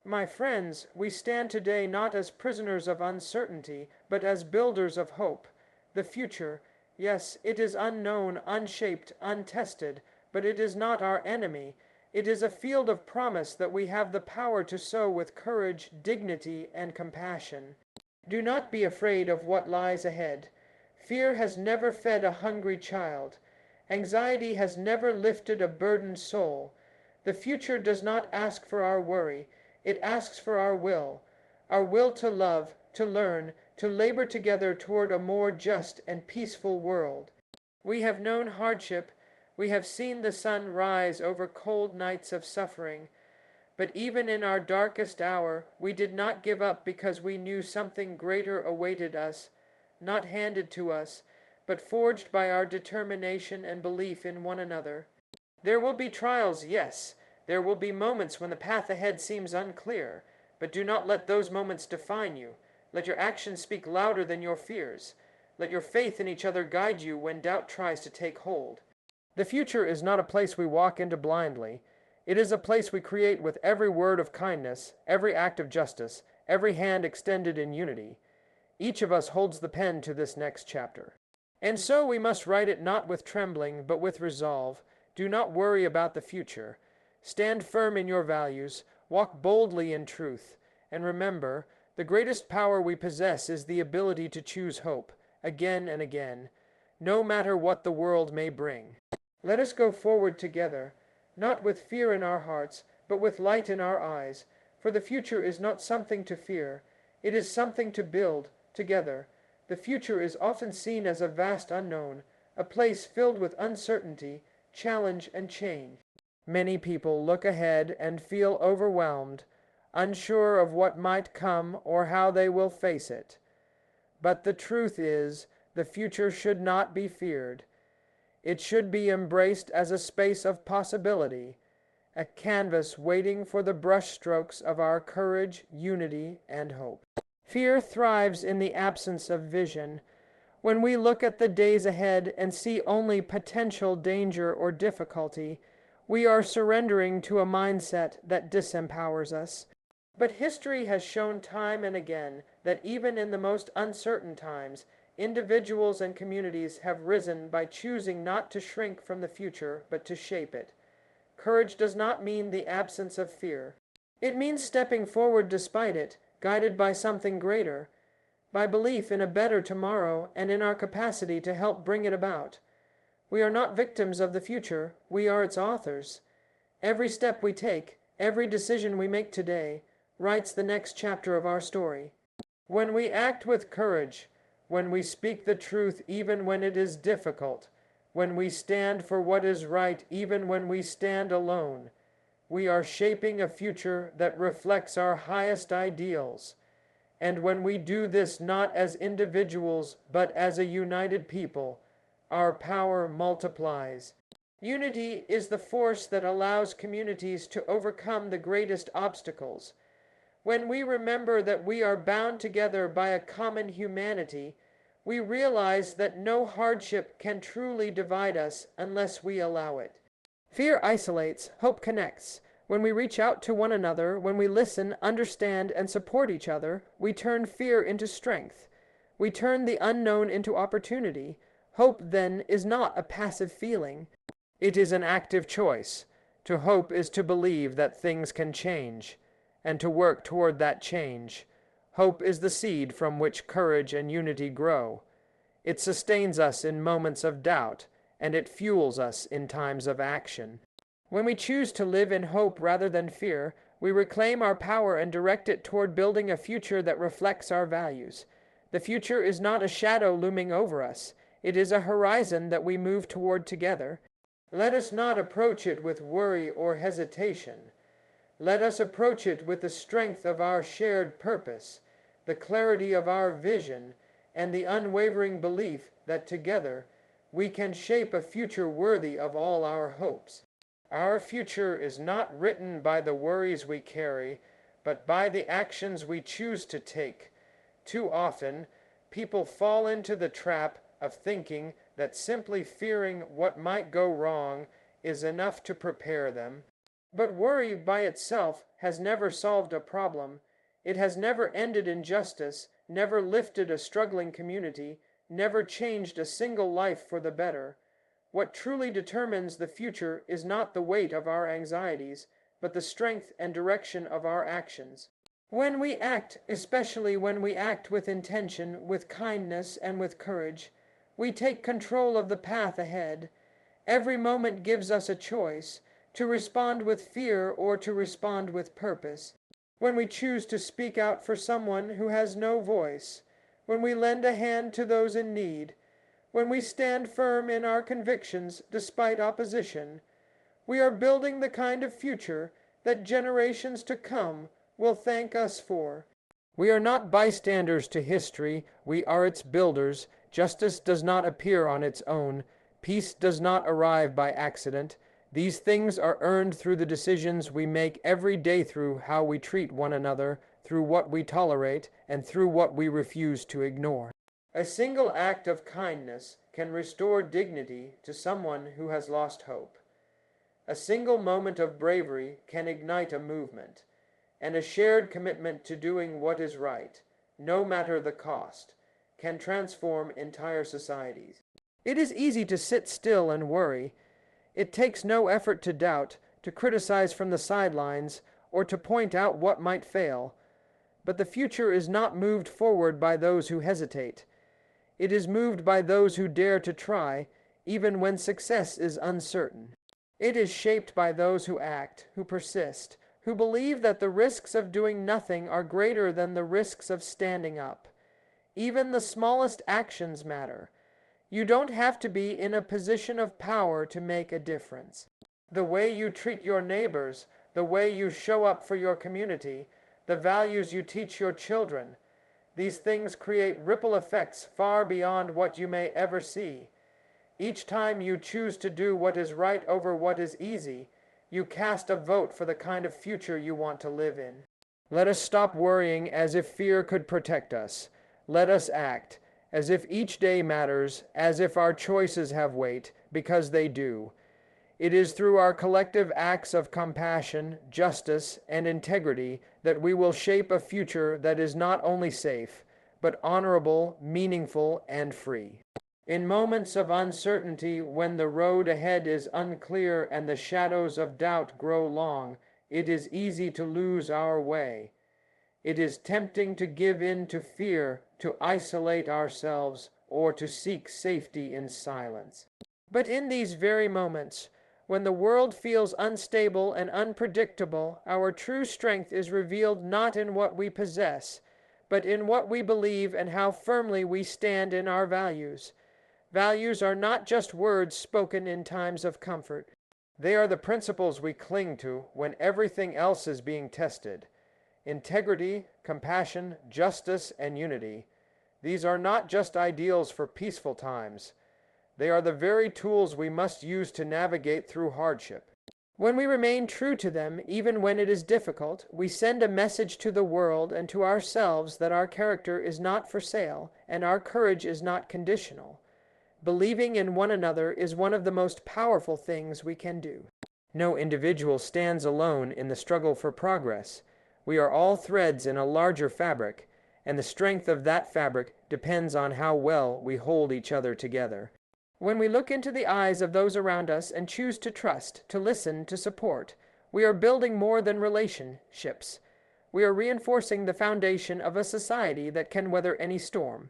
My friends, we stand today not as prisoners of uncertainty, but as builders of hope. The future, yes, it is unknown, unshaped, untested, but it is not our enemy. It is a field of promise that we have the power to sow with courage, dignity, and compassion. Do not be afraid of what lies ahead. Fear has never fed a hungry child. Anxiety has never lifted a burdened soul. The future does not ask for our worry. It asks for our will to love, to learn, to labor together toward a more just and peaceful world. We have known hardship, we have seen the sun rise over cold nights of suffering, but even in our darkest hour, we did not give up because we knew something greater awaited us, not handed to us, but forged by our determination and belief in one another. There will be trials, yes. There will be moments when the path ahead seems unclear, but do not let those moments define you. Let your actions speak louder than your fears. Let your faith in each other guide you when doubt tries to take hold. The future is not a place we walk into blindly. It is a place we create with every word of kindness, every act of justice, every hand extended in unity. Each of us holds the pen to this next chapter. And so we must write it not with trembling, but with resolve. Do not worry about the future. Stand firm in your values, walk boldly in truth, and remember, the greatest power we possess is the ability to choose hope, again and again, no matter what the world may bring. Let us go forward together, not with fear in our hearts, but with light in our eyes, for the future is not something to fear, it is something to build, together. The future is often seen as a vast unknown, a place filled with uncertainty, challenge, and change. Many people look ahead and feel overwhelmed, unsure of what might come or how they will face it. But the truth is, the future should not be feared. It should be embraced as a space of possibility, a canvas waiting for the brushstrokes of our courage, unity, and hope. Fear thrives in the absence of vision. When we look at the days ahead and see only potential danger or difficulty, we are surrendering to a mindset that disempowers us. But history has shown time and again that even in the most uncertain times, individuals and communities have risen by choosing not to shrink from the future, but to shape it. Courage does not mean the absence of fear. It means stepping forward despite it, guided by something greater, by belief in a better tomorrow and in our capacity to help bring it about. We are not victims of the future, we are its authors. Every step we take, every decision we make today, writes the next chapter of our story. When we act with courage, when we speak the truth even when it is difficult, when we stand for what is right even when we stand alone, we are shaping a future that reflects our highest ideals. And when we do this not as individuals, but as a united people, our power multiplies. Unity is the force that allows communities to overcome the greatest obstacles. When we remember that we are bound together by a common humanity, we realize that no hardship can truly divide us unless we allow it. Fear isolates, hope connects. When we reach out to one another, when we listen, understand, and support each other, we turn fear into strength. We turn the unknown into opportunity. Hope, then, is not a passive feeling. It is an active choice. To hope is to believe that things can change, and to work toward that change. Hope is the seed from which courage and unity grow. It sustains us in moments of doubt, and it fuels us in times of action. When we choose to live in hope rather than fear, we reclaim our power and direct it toward building a future that reflects our values. The future is not a shadow looming over us. It is a horizon that we move toward together. Let us not approach it with worry or hesitation. Let us approach it with the strength of our shared purpose, the clarity of our vision, and the unwavering belief that together we can shape a future worthy of all our hopes. Our future is not written by the worries we carry, but by the actions we choose to take. Too often, people fall into the trap of thinking that simply fearing what might go wrong is enough to prepare them. But worry by itself has never solved a problem. It has never ended injustice, never lifted a struggling community, never changed a single life for the better. What truly determines the future is not the weight of our anxieties, but the strength and direction of our actions. When we act, especially when we act with intention, with kindness, and with courage, we take control of the path ahead. Every moment gives us a choice, to respond with fear or to respond with purpose. When we choose to speak out for someone who has no voice, when we lend a hand to those in need, when we stand firm in our convictions despite opposition, we are building the kind of future that generations to come will thank us for. We are not bystanders to history, we are its builders. Justice does not appear on its own. Peace does not arrive by accident. These things are earned through the decisions we make every day, through how we treat one another, through what we tolerate, and through what we refuse to ignore. A single act of kindness can restore dignity to someone who has lost hope. A single moment of bravery can ignite a movement, and a shared commitment to doing what is right, no matter the cost, can transform entire societies. It is easy to sit still and worry. It takes no effort to doubt, to criticize from the sidelines, or to point out what might fail. But the future is not moved forward by those who hesitate. It is moved by those who dare to try, even when success is uncertain. It is shaped by those who act, who persist, who believe that the risks of doing nothing are greater than the risks of standing up. Even the smallest actions matter. You don't have to be in a position of power to make a difference. The way you treat your neighbors, the way you show up for your community, the values you teach your children, these things create ripple effects far beyond what you may ever see. Each time you choose to do what is right over what is easy, you cast a vote for the kind of future you want to live in. Let us stop worrying as if fear could protect us. Let us act as if each day matters, as if our choices have weight, because they do. It is through our collective acts of compassion, justice, and integrity that we will shape a future that is not only safe, but honorable, meaningful, and free. In moments of uncertainty, when the road ahead is unclear and the shadows of doubt grow long, it is easy to lose our way. It is tempting to give in to fear, to isolate ourselves, or to seek safety in silence. But in these very moments, when the world feels unstable and unpredictable, our true strength is revealed not in what we possess, but in what we believe and how firmly we stand in our values. Values are not just words spoken in times of comfort. They are the principles we cling to when everything else is being tested. Integrity, compassion, justice, and unity. These are not just ideals for peaceful times. They are the very tools we must use to navigate through hardship. When we remain true to them, even when it is difficult, we send a message to the world and to ourselves that our character is not for sale and our courage is not conditional. Believing in one another is one of the most powerful things we can do. No individual stands alone in the struggle for progress. We are all threads in a larger fabric, and the strength of that fabric depends on how well we hold each other together. When we look into the eyes of those around us and choose to trust, to listen, to support, we are building more than relationships. We are reinforcing the foundation of a society that can weather any storm.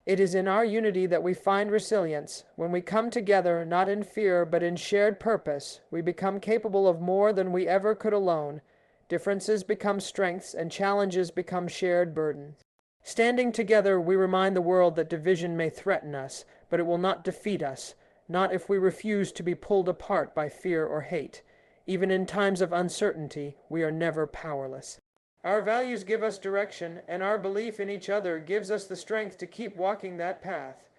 It is in our unity that we find resilience. When we come together, not in fear, but in shared purpose, we become capable of more than we ever could alone. Differences become strengths, and challenges become shared burdens. Standing together, we remind the world that division may threaten us, but it will not defeat us, not if we refuse to be pulled apart by fear or hate. Even in times of uncertainty, we are never powerless. Our values give us direction, and our belief in each other gives us the strength to keep walking that path.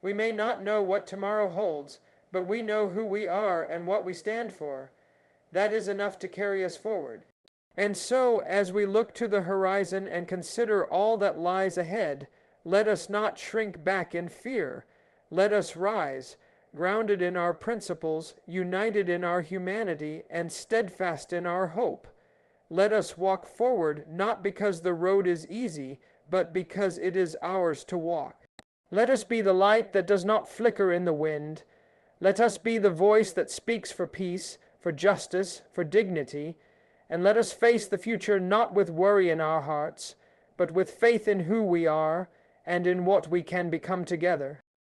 We may not know what tomorrow holds, but we know who we are and what we stand for. That is enough to carry us forward. And so, as we look to the horizon and consider all that lies ahead, let us not shrink back in fear. Let us rise, grounded in our principles, united in our humanity, and steadfast in our hope. Let us walk forward, not because the road is easy, but because it is ours to walk. Let us be the light that does not flicker in the wind. Let us be the voice that speaks for peace, for justice, for dignity, and let us face the future not with worry in our hearts, but with faith in who we are and in what we can become together.